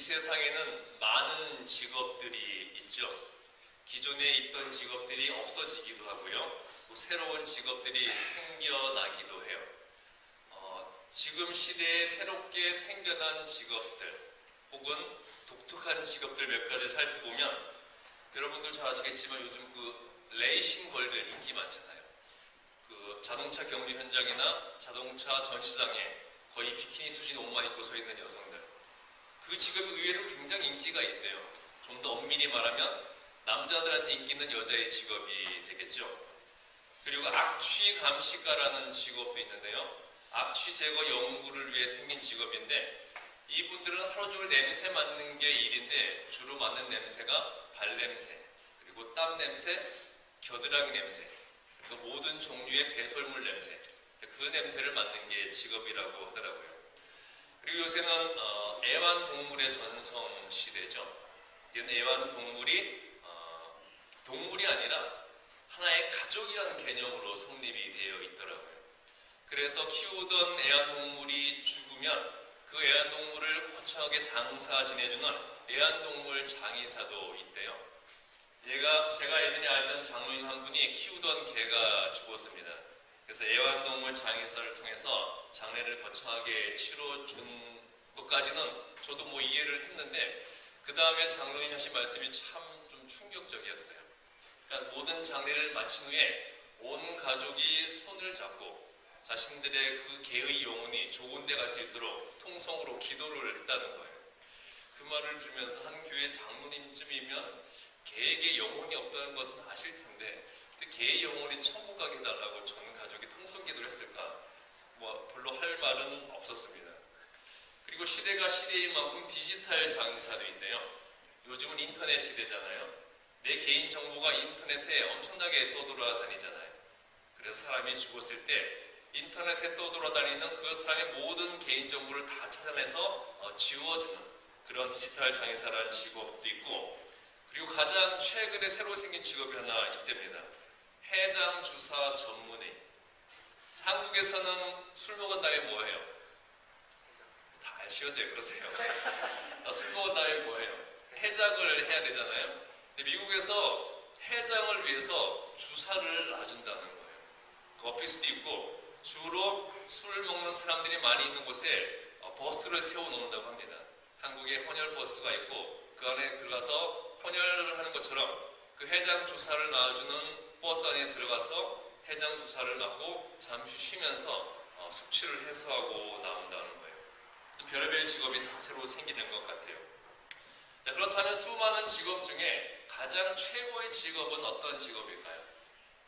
세상에는 많은 직업들이 있죠. 기존에 있던 직업들이 없어지기도 하고요. 또 새로운 직업들이 생겨나기도 해요. 지금 시대에 새롭게 생겨난 직업들 혹은 독특한 직업들 몇 가지 살펴보면 여러분들 잘 아시겠지만 요즘 그 레이싱 걸들 인기 많잖아요. 그 자동차 경주 현장이나 자동차 전시장에 거의 비키니 수준 옷만 입고 서 있는 여성들, 그 직업이 의외로 굉장히 인기가 있대요. 좀 더 엄밀히 말하면 남자들한테 인기 있는 여자의 직업이 되겠죠. 그리고 악취 감시가라는 직업도 있는데요. 악취 제거 연구를 위해 생긴 직업인데 이분들은 하루 종일 냄새 맡는 게 일인데 주로 맡는 냄새가 발냄새, 그리고 땀 냄새, 겨드랑이 냄새, 그리고 모든 종류의 배설물 냄새, 그 냄새를 맡는 게 직업이라고 하더라고요. 그리고 요새는 애완동물의 전성 시대죠. 이런 애완동물이 동물이 아니라 하나의 가족이라는 개념으로 성립이 되어 있더라고요. 그래서 키우던 애완동물이 죽으면 그 애완동물을 거창하게 장사 지내주는 애완동물 장의사도 있대요. 제가 예전에 알던 장로님 한 분이 키우던 개가 죽었습니다. 그래서 애완동물 장의사를 통해서 장례를 거창하게 치러준 것까지는 저도 뭐 이해를 했는데 그 다음에 장로님 하신 말씀이 참 좀 충격적이었어요. 그러니까 모든 장례를 마친 후에 온 가족이 손을 잡고 자신들의 그 개의 영혼이 좋은 데 갈 수 있도록 통성으로 기도를 했다는 거예요. 그 말을 들으면서 한 교회 장로님쯤이면 개에게 영혼이 없다는 것은 아실 텐데 개의 영혼이 천국 가게 해달라고 전 가족이 통성기도를 했을까? 뭐 별로 할 말은 없었습니다. 그리고 시대가 시대인 만큼 디지털 장사도 있대요. 요즘은 인터넷 시대잖아요. 내 개인 정보가 인터넷에 엄청나게 떠돌아다니잖아요. 그래서 사람이 죽었을 때 인터넷에 떠돌아다니는 그 사람의 모든 개인 정보를 다 찾아내서 지워주는 그런 디지털 장애사라는 직업도 있고, 그리고 가장 최근에 새로 생긴 직업이 하나 있답니다. 해장 주사 전문의. 한국에서는 술 먹은 다음에 뭐 해요? 다 아시어서 왜 그러세요? 술 먹은 다음에 뭐 해요? 해장을 해야 되잖아요. 근데 미국에서 해장을 위해서 주사를 놔준다는 거예요. 그 오피스도 있고 주로 술 먹는 사람들이 많이 있는 곳에 버스를 세워놓는다고 합니다. 한국에 헌혈 버스가 있고 그 안에 들어가서 헌혈을 하는 것처럼 그 해장 주사를 놔주는 버스 안에 들어가서 해장 주사를 맞고 잠시 쉬면서 숙취를 해소하고 나온다는 거예요. 또 별의별 직업이 다 새로 생기는 것 같아요. 자, 그렇다면 수많은 직업 중에 가장 최고의 직업은 어떤 직업일까요?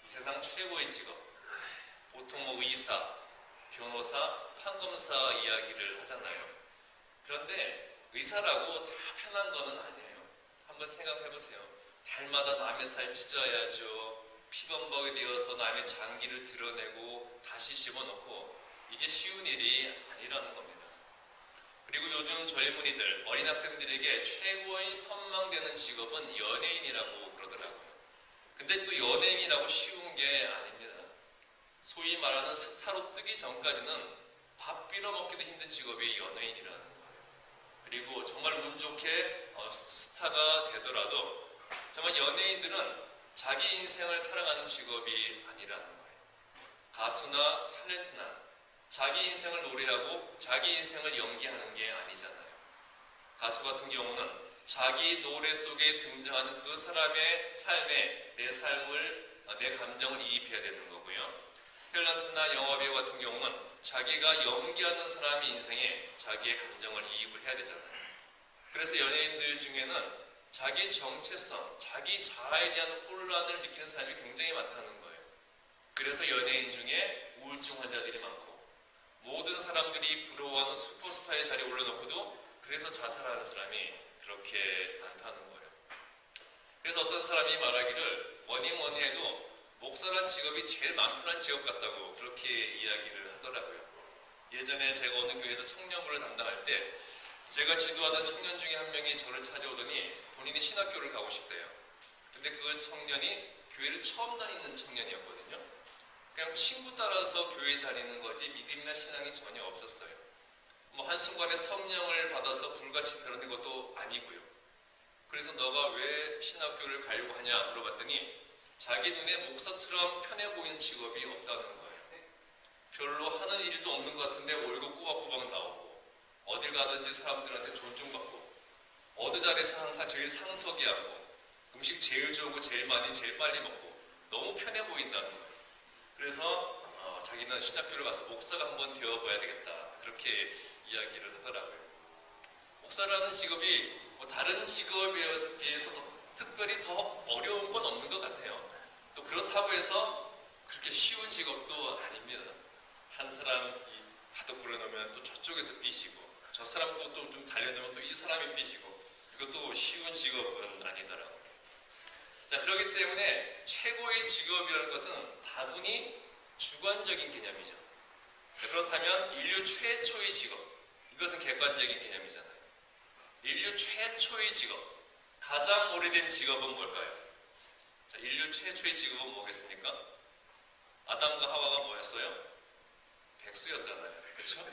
이 세상 최고의 직업. 보통 뭐 의사, 변호사, 판검사 이야기를 하잖아요. 그런데 의사라고 다 편한 거는 아니에요. 한번 생각해 보세요. 달마다 남의 살 찢어야죠. 피범벅이 되어서 남의 장기를 드러내고 다시 집어넣고, 이게 쉬운 일이 아니라는 겁니다. 그리고 요즘 젊은이들, 어린 학생들에게 최고의 선망되는 직업은 연예인이라고 그러더라고요. 근데 또 연예인이라고 쉬운 게 아닙니다. 소위 말하는 스타로 뜨기 전까지는 밥 빌어먹기도 힘든 직업이 연예인이라는 거예요. 그리고 정말 운 좋게 스타가 되더라도 정말 연예인들은 자기 인생을 살아가는 직업이 아니라는 거예요. 가수나 탤런트나 자기 인생을 노래하고 자기 인생을 연기하는 게 아니잖아요. 가수 같은 경우는 자기 노래 속에 등장하는 그 사람의 삶에 내 감정을 이입해야 되는 거고요. 탤런트나 영화배우 같은 경우는 자기가 연기하는 사람의 인생에 자기의 감정을 이입을 해야 되잖아요. 그래서 연예인들 중에는 자기 정체성, 자기 자아에 대한 혼란을 느끼는 사람이 굉장히 많다는 거예요. 그래서 연예인 중에 우울증 환자들이 많고, 모든 사람들이 부러워하는 슈퍼스타의 자리에 올려놓고도 그래서 자살하는 사람이 그렇게 많다는 거예요. 그래서 어떤 사람이 말하기를 뭐니 해도 목사란 직업이 제일 마음 편한 직업 같다고 그렇게 이야기를 하더라고요. 예전에 제가 어느 교회에서 청년부를 담당할 때 제가 지도하던 청년 중에 한 명이 저를 찾아오더니 본인이 신학교를 가고 싶대요. 근데 그 청년이 교회를 처음 다니는 청년이었거든요. 그냥 친구 따라서 교회 다니는 거지 믿음이나 신앙이 전혀 없었어요. 뭐 한순간에 성령을 받아서 불같이 변하는 것도 아니고요. 그래서 너가 왜 신학교를 가려고 하냐 물어봤더니 자기 눈에 목사처럼 편해 보이는 직업이 없다는 거예요. 별로 하는 일도 없는 것 같은데 월급 꼬박꼬박 나오고 어딜 가든지 사람들한테 존중받고 어느 자리에서 항상 제일 상석이 하고 음식 제일 좋고 제일 많이 제일 빨리 먹고 너무 편해 보인다는 거예요. 그래서 자기는 신학교를 가서 목사가 한번 되어봐야 되겠다 그렇게 이야기를 하더라고요. 목사라는 직업이 뭐 다른 직업에 비해서 특별히 더 어려운 건 없는 것 같아요. 또 그렇다고 해서 그렇게 쉬운 직업도 아닙니다. 한 사람 가득 불러놓으면 또 저쪽에서 삐지고 저 사람도 좀 달려놓으면 또 이 사람이 삐지고 이것도 쉬운 직업은 아니더라고요. 자, 그렇기 때문에 최고의 직업이라는 것은 다분히 주관적인 개념이죠. 그렇다면 인류 최초의 직업, 이것은 객관적인 개념이잖아요. 인류 최초의 직업, 가장 오래된 직업은 뭘까요? 자, 인류 최초의 직업은 뭐겠습니까? 아담과 하와가 뭐였어요? 백수였잖아요. 그렇죠?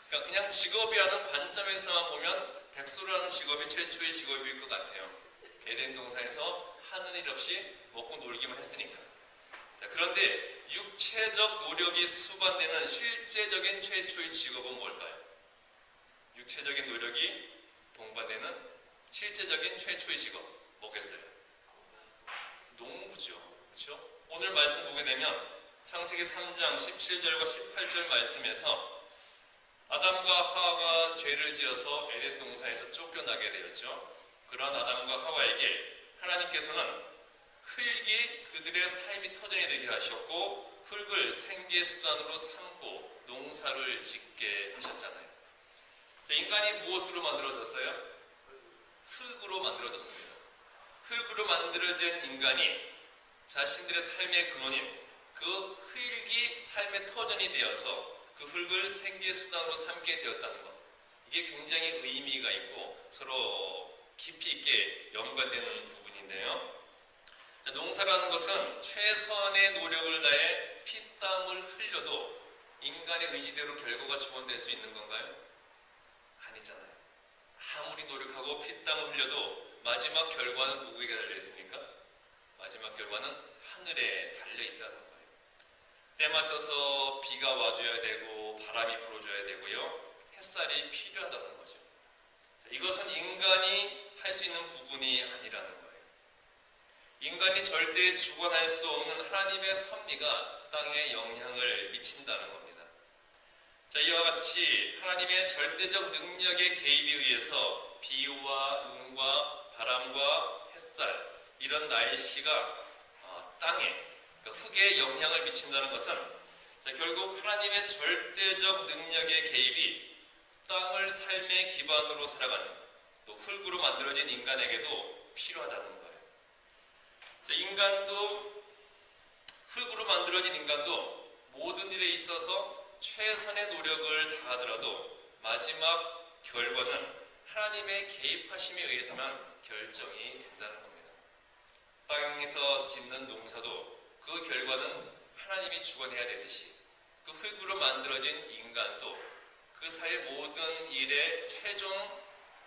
그러니까 그냥 직업이라는 관점에서만 보면 백수라는 직업이 최초의 직업일 것 같아요. 에덴 동산에서 하는 일 없이 먹고 놀기만 했으니까. 자, 그런데 육체적 노력이 수반되는 실제적인 최초의 직업은 뭘까요? 육체적인 노력이 동반되는 실제적인 최초의 직업 뭐겠어요? 농부죠. 그렇죠? 오늘 말씀 보게 되면 창세기 3장 17절과 18절 말씀에서 아담과 하와가 죄를 지어서 에덴 동산에서 쫓겨나게 되었죠. 그러한 아담과 하와에게 하나님께서는 흙이 그들의 삶이 터전이 되게 하셨고 흙을 생계의 수단으로 삼고 농사를 짓게 하셨잖아요. 자, 인간이 무엇으로 만들어졌어요? 흙으로 만들어졌습니다. 흙으로 만들어진 인간이 자신들의 삶의 근원인 그 흙이 삶의 터전이 되어서 그 흙을 생계의 수단으로 삼게 되었다는 것, 이게 굉장히 의미가 있고 서로 깊이 있게 연관되는 부분인데요. 자, 농사라는 것은 최선의 노력을 다해 피땀을 흘려도 인간의 의지대로 결과가 주관될 수 있는 건가요? 아니잖아요. 아무리 노력하고 피땀을 흘려도 마지막 결과는 누구에게 달려있습니까? 마지막 결과는 하늘에 달려있다는 거예요. 때 맞춰서 비가 와줘야 되고 바람이 불어줘야 되고요. 햇살이 필요하다는 거죠. 자, 이것은 인간이 할 수 있는 부분이 아니라는 거예요. 인간이 절대 주관할 수 없는 하나님의 섭리가 땅에 영향을 미친다는 겁니다. 자, 이와 같이 하나님의 절대적 능력의 개입에 의해서 비와 눈과 바람과 햇살, 이런 날씨가 땅에, 그러니까 흙에 영향을 미친다는 것은 자, 결국 하나님의 절대적 능력의 개입이 땅을 삶의 기반으로 살아가는 또 흙으로 만들어진 인간에게도 필요하다는 거예요. 자, 인간도 흙으로 만들어진 인간도 모든 일에 있어서 최선의 노력을 다하더라도 마지막 결과는 하나님의 개입하심에 의해서만 결정이 된다는 겁니다. 땅에서 짓는 농사도 그 결과는 하나님이 주관해야 되듯이 그 흙으로 만들어진 인간도 그 사이의 모든 일의 최종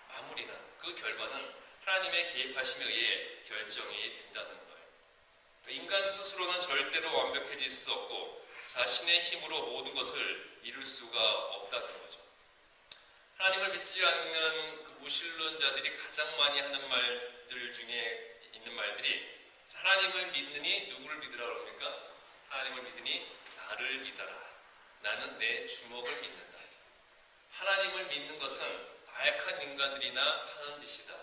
마무리는 그 결과는 하나님의 개입하심에 의해 결정이 된다는 거예요. 인간 스스로는 절대로 완벽해질 수 없고 자신의 힘으로 모든 것을 이룰 수가 없다는 거죠. 하나님을 믿지 않는 그 무신론자들이 가장 많이 하는 말들 중에 있는 말들이 하나님을 믿느니 누구를 믿으라 그럽니까? 하나님을 믿으니 나를 믿어라. 나는 내 주먹을 믿는다. 하나님을 믿는 것은 나약한 인간들이나 하는 짓이다.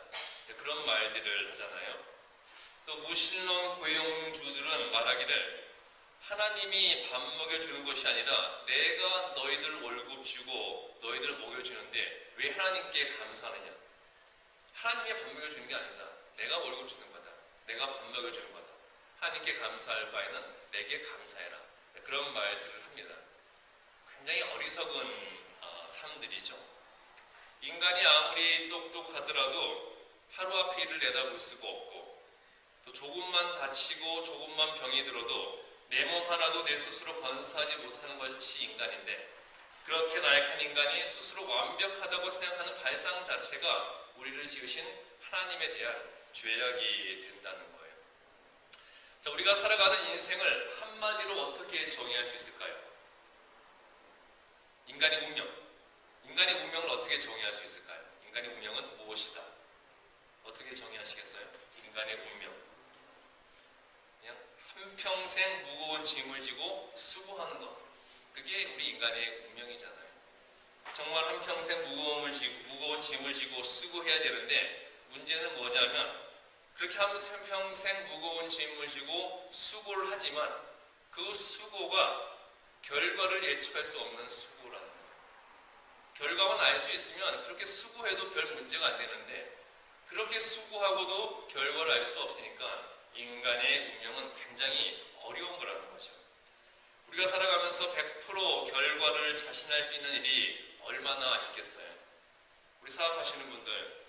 그런 말들을 하잖아요. 또 무신론 고용주들은 말하기를 하나님이 밥 먹여주는 것이 아니라 내가 너희들 월급 주고 너희들 먹여주는데 왜 하나님께 감사하느냐? 하나님이 밥 먹여주는 게 아니다. 내가 월급 주는 거다. 내가 밥 먹여주는 거다. 하나님께 감사할 바에는 내게 감사해라. 그런 말들을 합니다. 굉장히 어리석은 삶들이죠. 인간이 아무리 똑똑하더라도 하루 앞에 일을 내다볼 수가 없고 또 조금만 다치고 조금만 병이 들어도 내 몸 하나도 내 스스로 건사하지 못하는 것이 인간인데 그렇게 나약한 인간이 스스로 완벽하다고 생각하는 발상 자체가 우리를 지으신 하나님에 대한 죄악이 된다는 거예요. 자, 우리가 살아가는 인생을 한마디로 어떻게 정의할 수 있을까요? 인간의 운명. 인간의 운명을 어떻게 정의할 수 있을까요? 인간의 운명은 무엇이다? 어떻게 정의하시겠어요? 인간의 운명. 그냥 한평생 무거운 짐을 지고 수고하는 것. 그게 우리 인간의 운명이잖아요. 정말 한평생 무거운 짐을 지고 수고해야 되는데 문제는 뭐냐면 그렇게 한평생 무거운 짐을 지고 수고를 하지만 그 수고가 결과를 예측할 수 없는 수고라는 거예요. 결과만 알 수 있으면 그렇게 수고해도 별 문제가 안 되는데 그렇게 수고하고도 결과를 알 수 없으니까 인간의 운명은 굉장히 어려운 거라는 거죠. 우리가 살아가면서 100% 결과를 자신할 수 있는 일이 얼마나 있겠어요? 우리 사업하시는 분들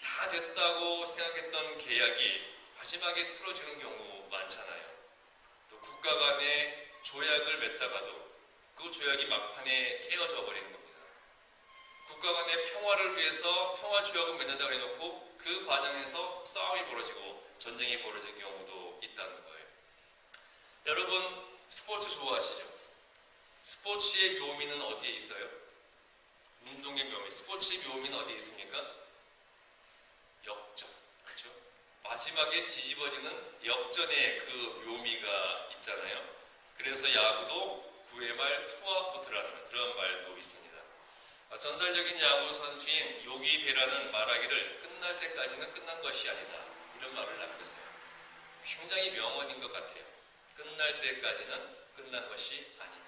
다 됐다고 생각했던 계약이 마지막에 틀어지는 경우 많잖아요. 또 국가 간에 조약을 맺다가도 그 조약이 막판에 깨어져 버리는 겁니다. 국가 간의 평화를 위해서 평화 조약을 맺는다고 해놓고 그 과정에서 싸움이 벌어지고 전쟁이 벌어진 경우도 있다는 거예요. 여러분 스포츠 좋아하시죠? 스포츠의 묘미는 어디에 있어요? 운동의 묘미, 스포츠의 묘미는 어디에 있습니까? 역전, 그렇죠? 마지막에 뒤집어지는 역전의 그 묘미가 있잖아요. 그래서 야구도 9회 말 투아웃이라는 그런 말도 있습니다. 전설적인 야구 선수인 요기 베라는 말하기를 끝날 때까지는 끝난 것이 아니다. 이런 말을 남겼어요. 굉장히 명언인 것 같아요. 끝날 때까지는 끝난 것이 아니다.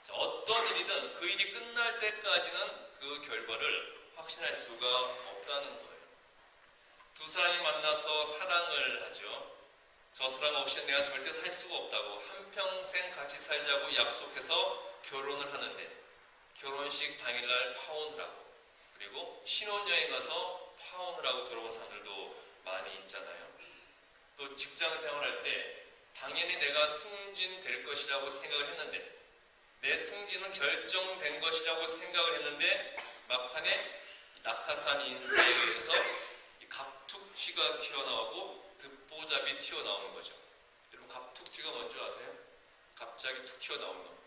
자, 어떤 일이든 그 일이 끝날 때까지는 그 결과를 확신할 수가 없다는 거예요. 두 사람이 만나서 사랑을 하죠. 저 사람 없이 내가 절대 살 수가 없다고 한평생 같이 살자고 약속해서 결혼을 하는데 결혼식 당일날 파혼을 하고 그리고 신혼여행 가서 파혼을 하고 돌아온 사람들도 많이 있잖아요. 또 직장생활할 때 당연히 내가 승진될 것이라고 생각을 했는데 내 승진은 결정된 것이라고 생각을 했는데 막판에 낙하산 인사에 의해서 갑툭튀가 튀어나오고 듣보잡이 튀어나오는 거죠. 여러분 갑툭튀가 뭔지 아세요? 갑자기 툭 튀어나오는 거.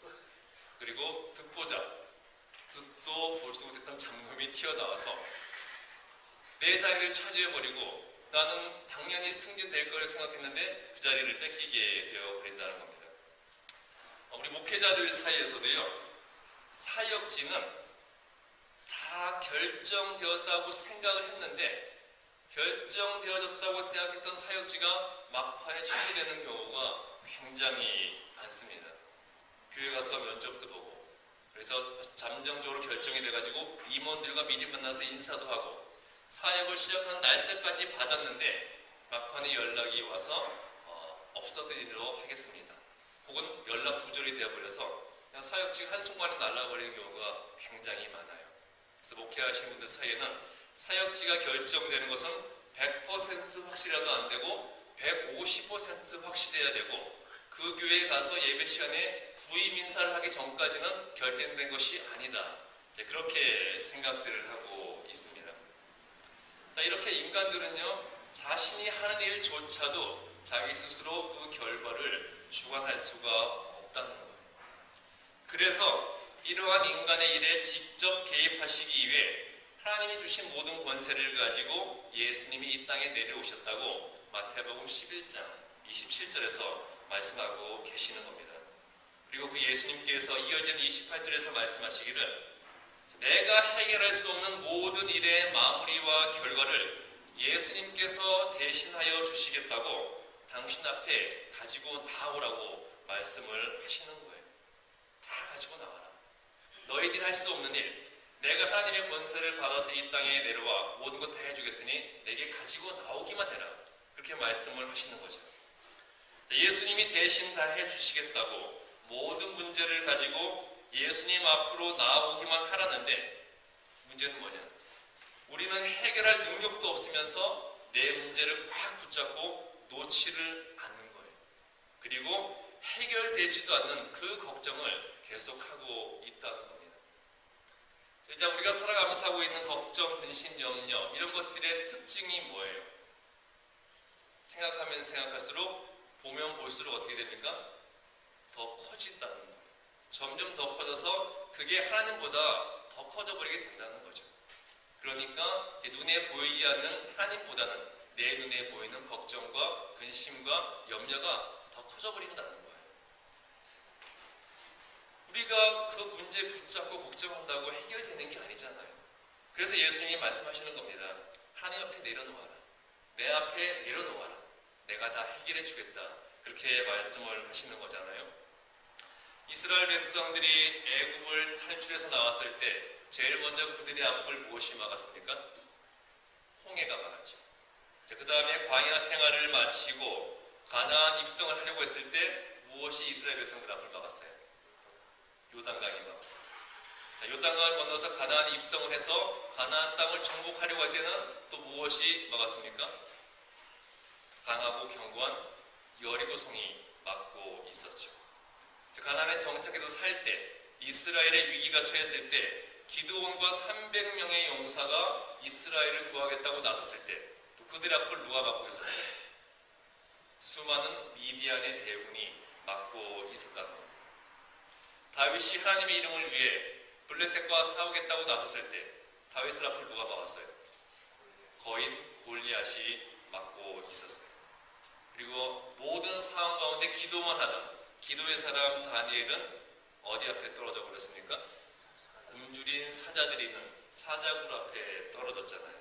그리고 듣보잡, 듣도 보지도 못했던 장놈이 튀어나와서 내 자리를 차지해버리고 나는 당연히 승진될 걸 생각했는데 그 자리를 뺏기게 되어버린다는 겁니다. 우리 목회자들 사이에서도요, 사역지는 다 결정되었다고 생각을 했는데 결정되어졌다고 생각했던 사역지가 막판에 취소되는 경우가 굉장히 많습니다. 교회 가서 면접도 보고 그래서 잠정적으로 결정이 돼가지고 임원들과 미리 만나서 인사도 하고 사역을 시작하는 날짜까지 받았는데 막판에 연락이 와서 없어드리도록 하겠습니다. 혹은 연락 두절이 되어버려서 그냥 사역직 한순간에 날라버리는 경우가 굉장히 많아요. 그래서 목회하시는 분들 사이에는 사역지가 결정되는 것은 100% 확실해도 안 되고 150% 확실해야 되고 그 교회에 가서 예배 시간에 부임 인사를 하기 전까지는 결정된 것이 아니다. 이제 그렇게 생각들을 하고 있습니다. 자, 이렇게 인간들은요, 자신이 하는 일조차도 자기 스스로 그 결과를 주관할 수가 없다는 거예요. 그래서 이러한 인간의 일에 직접 개입하시기 위해 하나님이 주신 모든 권세를 가지고 예수님이 이 땅에 내려오셨다고 마태복음 11장 27절에서 말씀하고 계시는 겁니다. 그리고 그 예수님께서 이어지는 28절에서 말씀하시기를 내가 해결할 수 없는 모든 일의 마무리와 결과를 예수님께서 대신하여 주시겠다고 당신 앞에 가지고 나오라고 말씀을 하시는 거예요. 다 가지고 나와라. 너희들이 할 수 없는 일, 내가 하나님의 권세를 받아서 이 땅에 내려와 모든 것 다 해주겠으니 내게 가지고 나오기만 해라. 그렇게 말씀을 하시는 거죠. 예수님이 대신 다 해주시겠다고 모든 문제를 가지고 예수님 앞으로 나아오기만 하라는데 문제는 뭐냐? 우리는 해결할 능력도 없으면서 내 문제를 꽉 붙잡고 놓지를 않는 거예요. 그리고 해결되지도 않는 그 걱정을 계속하고 있다는 겁니다. 자, 우리가 살아가면서 하고 있는 걱정, 근심, 염려 이런 것들의 특징이 뭐예요? 생각하면 생각할수록, 보면 볼수록 어떻게 됩니까? 더 커진다는 거예요. 점점 더 커져서 그게 하나님보다 더 커져버리게 된다는 거죠. 그러니까 이제 눈에 보이지 않는 하나님보다는 내 눈에 보이는 걱정과 근심과 염려가 더 커져버린다는 거예요. 우리가 그 문제 붙잡고 걱정한다고 해결되는 게 아니잖아요. 그래서 예수님이 말씀하시는 겁니다. 하나님 앞에 내려놓아라. 내 앞에 내려놓아라. 내가 다 해결해 주겠다. 그렇게 말씀을 하시는 거잖아요. 이스라엘 백성들이 애굽을 탈출해서 나왔을 때 제일 먼저 그들의 앞을 무엇이 막았습니까? 홍해가 막았죠. 그 다음에 광야 생활을 마치고 가나안 입성을 하려고 했을 때 무엇이 이스라엘 백성들 앞을 막았어요? 요단강이 막았어요. 자, 요단강을 건너서 가나안 입성을 해서 가나안 땅을 정복하려고 할 때는 또 무엇이 막았습니까? 강하고 견고한 여리고성이 막고 있었죠. 가나안에 정착해서 살 때, 이스라엘의 위기가 처했을 때 기드온과 300명의 용사가 이스라엘을 구하겠다고 나섰을 때 또 그들 앞을 누가 막고 있었어요? 수많은 미디안의 대군이 막고 있었다는 겁니다. 다윗이 하나님의 이름을 위해 블레셋과 싸우겠다고 나섰을 때 다윗을 앞을 누가 막았어요? 거인 골리앗이 막고 있었어요. 그리고 모든 상황 가운데 기도만 하던 기도의 사람 다니엘은 어디 앞에 떨어져 버렸습니까? 굶주린 사자들이 있는 사자굴 앞에 떨어졌잖아요.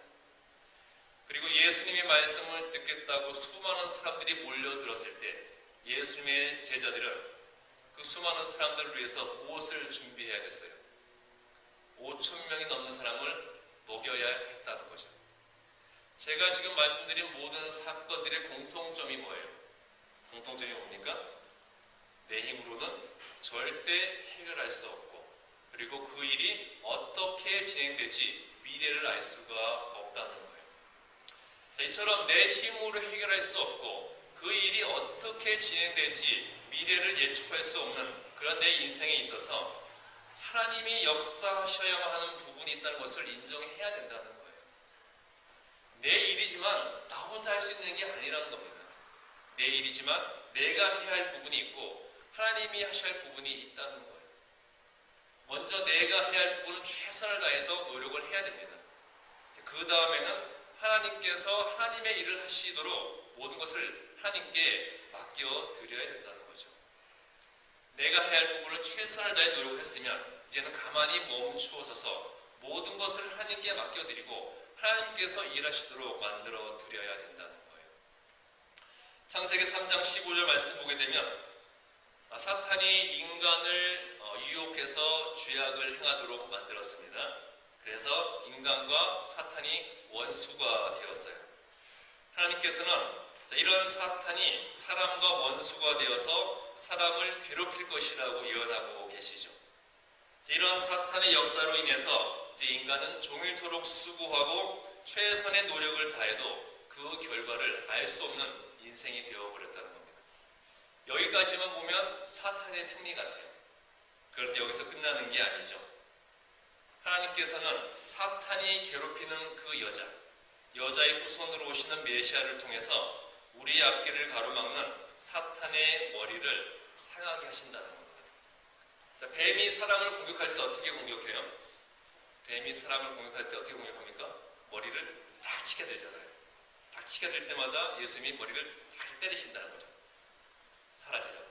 그리고 예수님의 말씀을 듣겠다고 수많은 사람들이 몰려들었을 때 예수님의 제자들은 그 수많은 사람들을 위해서 무엇을 준비해야 됐어요? 5,000명이 넘는 사람을 먹여야 했다는 거죠. 제가 지금 말씀드린 모든 사건들의 공통점이 뭐예요? 공통점이 뭡니까? 내 힘으로는 절대 해결할 수 없고, 그리고 그 일이 어떻게 진행될지 미래를 알 수가 없다는 거예요. 자, 이처럼 내 힘으로 해결할 수 없고 그 일이 어떻게 진행될지 미래를 예측할 수 없는 그런 내 인생에 있어서 하나님이 역사하셔야만 하는 부분이 있다는 것을 인정해야 된다는 거예요. 내 일이지만 나 혼자 할 수 있는 게 아니라는 겁니다. 내 일이지만 내가 해야 할 부분이 있고 하나님이 하셔야 할 부분이 있다는 거예요. 먼저 내가 해야 할 부분은 최선을 다해서 노력을 해야 됩니다. 그 다음에는 하나님께서 하나님의 일을 하시도록 모든 것을 하나님께 맡겨 드려야 된다는 거죠. 내가 해야 할 부분을 최선을 다해 노력을 했으면 이제는 가만히 멈추어서서 모든 것을 하나님께 맡겨드리고 하나님께서 일하시도록 만들어 드려야 된다는 거예요. 창세기 3장 15절 말씀 보게 되면 사탄이 인간을 유혹해서 죄악을 행하도록 만들었습니다. 그래서 인간과 사탄이 원수가 되었어요. 하나님께서는 이런 사탄이 사람과 원수가 되어서 사람을 괴롭힐 것이라고 예언하고 계시죠. 이런 사탄의 역사로 인해서 이제 인간은 종일토록 수고하고 최선의 노력을 다해도 그 결과를 알 수 없는 인생이 되어버렸다는 겁니다. 여기까지만 보면 사탄의 승리 같아요. 그런데 여기서 끝나는 게 아니죠. 하나님께서는 사탄이 괴롭히는 그 여자의 후손으로 오시는 메시아를 통해서 우리의 앞길을 가로막는 사탄의 머리를 상하게 하신다는 겁니다. 자, 뱀이 사람을 공격할 때 어떻게 공격해요? 뱀이 사람을 공격할 때 어떻게 공격합니까? 머리를 딱 치게 되잖아요. 딱 치게 될 때마다 예수님이 머리를 딱 때리신다는 거죠. 사라지라고.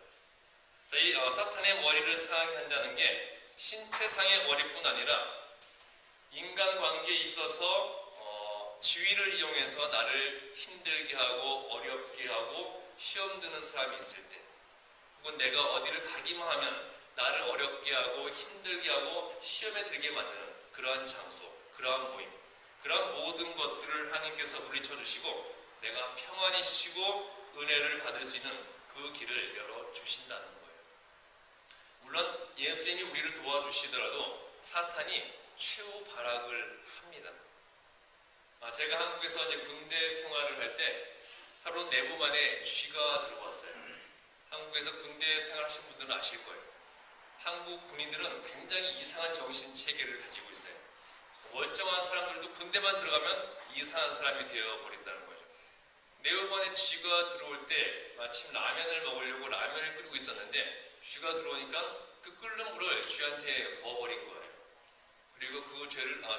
자, 이 사탄의 머리를 상하게 한다는 게 신체상의 머리뿐 아니라 인간관계에 있어서 지위를 이용해서 나를 힘들게 하고 어렵게 하고 시험 드는 사람이 있을 때, 혹은 내가 어디를 가기만 하면 나를 어렵게 하고 힘들게 하고 시험에 들게 만드는 그러한 장소, 그러한 모임, 그러한 모든 것들을 하나님께서 물리쳐 주시고 내가 평안히 쉬고 은혜를 받을 수 있는 그 길을 열어주신다는 거예요. 물론 예수님이 우리를 도와주시더라도 사탄이 최후 발악을 합니다. 제가 한국에서 이제 군대 생활을 할 때 하루 4부 만에 쥐가 들어왔어요. 한국에서 군대 생활하신 분들은 아실 거예요. 한국 군인들은 굉장히 이상한 정신 체계를 가지고 있어요. 멀쩡한 사람들도 군대만 들어가면 이상한 사람이 되어버린다는 거죠. 네오번에 쥐가 들어올 때 마침 라면을 먹으려고 라면을 끓이고 있었는데 쥐가 들어오니까 그 끓는 물을 쥐한테 부어버린 거예요. 그리고 그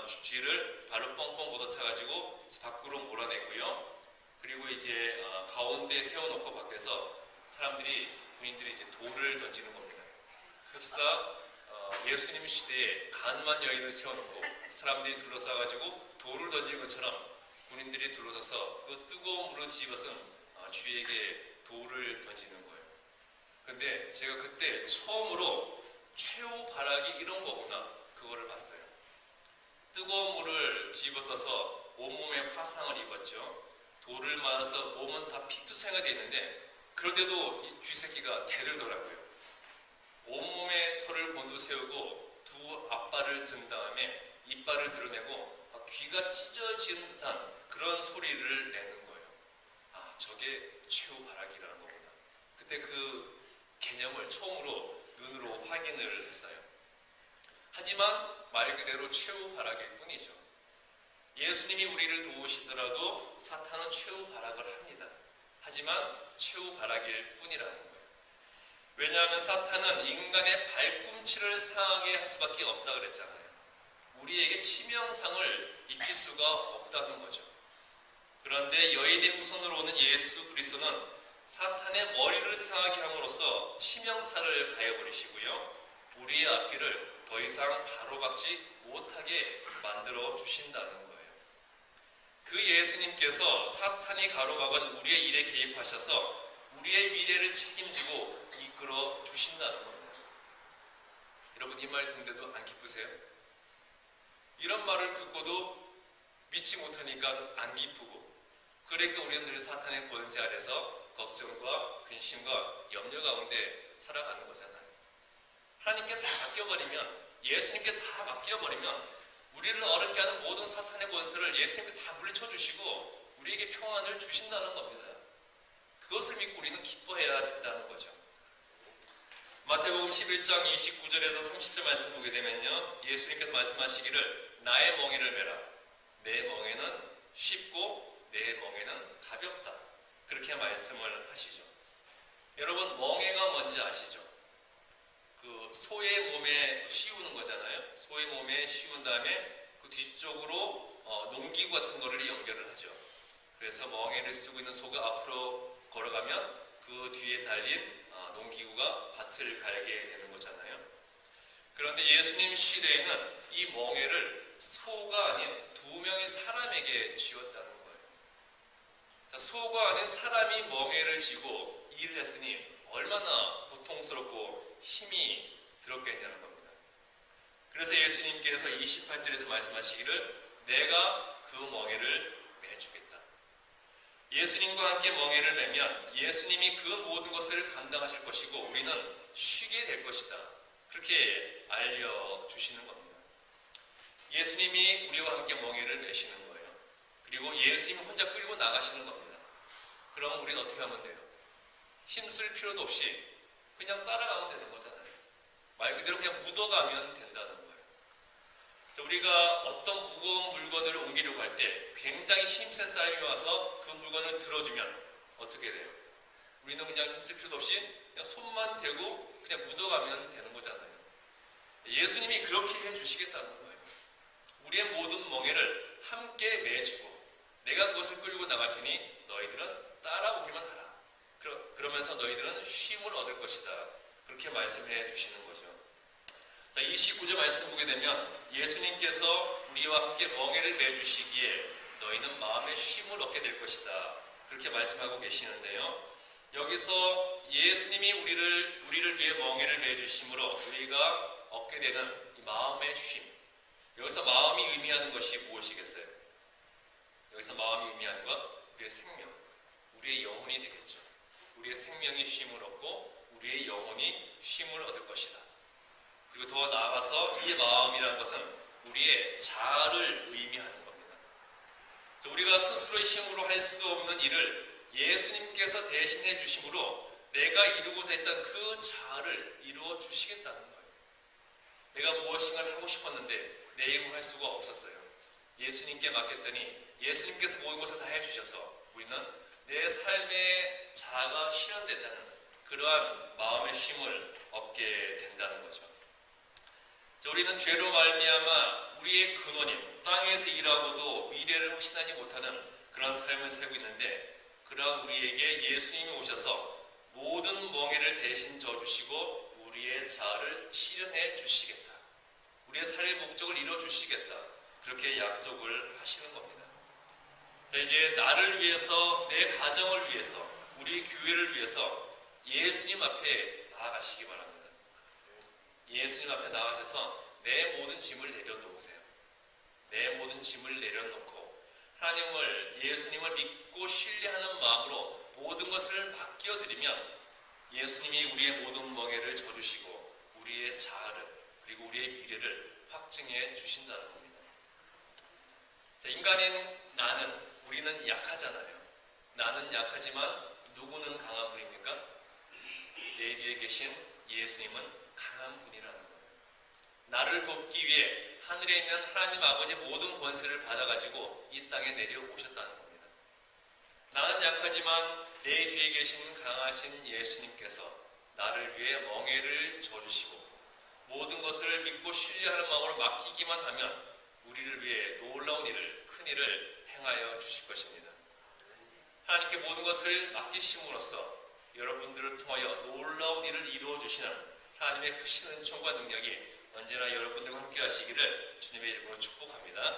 쥐를 발로 뻥뻥 걷어차가지고 밖으로 몰아냈고요. 그리고 이제 가운데 세워놓고 밖에서 군인들이 이제 돌을 던지는 겁니다. 흡사 예수님 시대에 가늠한 여인을 세워놓고 사람들이 둘러싸가지고 돌을 던지는 것처럼 군인들이 둘러서서 그 뜨거운 물을 뒤집어서 쥐에게 돌을 던지는 거예요. 근데 제가 그때 처음으로 최후 발악이 이런 거구나 그거를 봤어요. 뜨거운 물을 뒤집어서서 온몸에 화상을 입었죠. 돌을 맞아서 몸은 다 피투성이가 되어 있는데 그런데도 이 쥐새끼가 대들더라고요. 온몸에 털을 곤두세우고 두 앞발을 든 다음에 이빨을 드러내고 귀가 찢어지는 듯한 그런 소리를 내는 거예요. 아, 저게 최후 발악이라는 거구나. 그때 그 개념을 처음으로 눈으로 확인을 했어요. 하지만 말 그대로 최후 발악일 뿐이죠. 예수님이 우리를 도우시더라도 사탄은 최후 발악을 합니다. 하지만 최후 발악일 뿐이라는 거예요. 왜냐하면 사탄은 인간의 발꿈치를 상하게 할 수밖에 없다 그랬잖아요. 우리에게 치명상을 입힐 수가 없다는 거죠. 그런데 여인의 후손으로 오는 예수 그리스도는 사탄의 머리를 상하게 함으로써 치명타를 가해버리시고요. 우리의 앞길을 더 이상 가로막지 못하게 만들어 주신다는 거예요. 그 예수님께서 사탄이 가로막은 우리의 일에 개입하셔서 우리의 미래를 책임지고 이끌어 주신다는 겁니다. 여러분 이 말 듣는데도 안 기쁘세요? 이런 말을 듣고도 믿지 못하니까 안 기쁘고 그러니까 우리는 늘 사탄의 권세 아래서 걱정과 근심과 염려 가운데 살아가는 거잖아요. 하나님께 다 맡겨버리면 예수님께 다 맡겨버리면 우리를 어렵게 하는 모든 사탄의 권세를 예수님께 다 물리쳐 주시고 우리에게 평안을 주신다는 겁니다. 그것을 믿고 우리는 기뻐해야 된다는 거죠. 마태복음 11장 29절에서 30절 말씀 보게 되면요. 예수님께서 말씀하시기를 나의 멍에를 메라. 내 멍에는 쉽고 내 멍에는 가볍다. 그렇게 말씀을 하시죠. 여러분 멍에가 뭔지 아시죠? 그 소의 몸에 씌우는 거잖아요. 소의 몸에 씌운 다음에 그 뒤쪽으로 농기구 같은 거를 연결을 하죠. 그래서 멍에를 쓰고 있는 소가 앞으로 걸어가면 그 뒤에 달린 농기구가 밭을 갈게 되는 거잖아요. 그런데 예수님 시대에는 이 멍에를 소가 아닌 두 명의 사람에게 쥐었다는 거예요. 자, 소가 아닌 사람이 멍에를 쥐고 일을 했으니 얼마나 고통스럽고 힘이 들었겠냐는 겁니다. 그래서 예수님께서 28절에서 말씀하시기를 내가 그 멍에를 매주겠다. 예수님과 함께 멍에를 매면 예수님이 그 모든 것을 감당하실 것이고 우리는 쉬게 될 것이다. 그렇게 알려주시는 겁니다. 예수님이 우리와 함께 멍에를 매시는 거예요. 그리고 예수님이 혼자 끌고 나가시는 겁니다. 그럼 우리는 어떻게 하면 돼요? 힘쓸 필요도 없이 그냥 따라가면 되는 거잖아요. 말 그대로 그냥 묻어가면 된다는 거예요. 우리가 어떤 무거운 물건을 옮기려고 할 때 굉장히 힘센 사람이 와서 그 물건을 들어주면 어떻게 돼요? 우리는 그냥 힘쓸 필요도 없이 그냥 손만 대고 그냥 묻어가면 되는 거잖아요. 예수님이 그렇게 해주시겠다는 거예요. 우리의 모든 멍에를 함께 매주고 내가 그것을 끌고 나갈 테니 너희들은 따라오기만 하라. 그러면서 너희들은 쉼을 얻을 것이다. 그렇게 말씀해 주시는 거죠. 자, 29절 말씀 보게 되면 예수님께서 우리와 함께 멍에를 매주시기에 너희는 마음의 쉼을 얻게 될 것이다. 그렇게 말씀하고 계시는데요. 여기서 예수님이 우리를 위해 멍에를 매주심으로 우리가 얻게 되는 이 마음의 쉼. 여기서 마음이 의미하는 것이 무엇이겠어요? 여기서 마음이 의미하는 것, 우리의 생명, 우리의 영혼이 되겠죠. 우리의 생명이 쉼을 얻고 우리의 영혼이 쉼을 얻을 것이다. 그리고 더 나아가서 이 마음이라는 것은 우리의 자아를 의미하는 겁니다. 우리가 스스로의 힘으로 할 수 없는 일을 예수님께서 대신해 주심으로 내가 이루고자 했던 그 자아를 이루어 주시겠다는 거예요. 내가 무엇인가를 하고 싶었는데 내 힘으로 할 수가 없었어요. 예수님께 맡겼더니 예수님께서 모든 것을 다 해주셔서 우리는 내 삶의 자아가 실현된다는 그러한 마음의 힘을 얻게 된다는 거죠. 자, 우리는 죄로 말미암아 우리의 근원인 땅에서 일하고도 미래를 확신하지 못하는 그런 삶을 살고 있는데, 그러한 우리에게 예수님이 오셔서 모든 멍에를 대신 져주시고 우리의 자아를 실현해 주시겠다, 우리의 삶의 목적을 이루어 주시겠다, 그렇게 약속을 하시는 겁니다. 자, 이제 나를 위해서, 내 가정을 위해서, 우리 교회를 위해서 예수님 앞에 나아가시기 바랍니다. 예수님 앞에 나가셔서 내 모든 짐을 내려놓으세요. 내 모든 짐을 내려놓고 하나님을, 예수님을 믿고 신뢰하는 마음으로 모든 것을 맡겨드리면 예수님이 우리의 모든 멍에를 져주시고 우리의 자아를, 그리고 우리의 미래를 확증해 주신다는 겁니다. 자, 인간인 나는, 우리는 약하잖아요. 나는 약하지만 누구는 강한 분입니까? 내 뒤에 계신 예수님은 강한 분이라는 거예요. 나를 돕기 위해 하늘에 있는 하나님 아버지의 모든 권세를 받아가지고 이 땅에 내려오셨다는 겁니다. 나는 약하지만 내 뒤에 계신 강하신 예수님께서 나를 위해 멍에를 져주시고 모든 것을 믿고 신뢰하는 마음으로 맡기기만 하면 우리를 위해 놀라운 일을, 큰 일을 행하여 주실 것입니다. 하나님께 모든 것을 맡기심으로써 여러분들을 통하여 놀라운 일을 이루어 주시는 하나님의 크신 은총과 능력이 언제나 여러분들과 함께 하시기를 주님의 이름으로 축복합니다.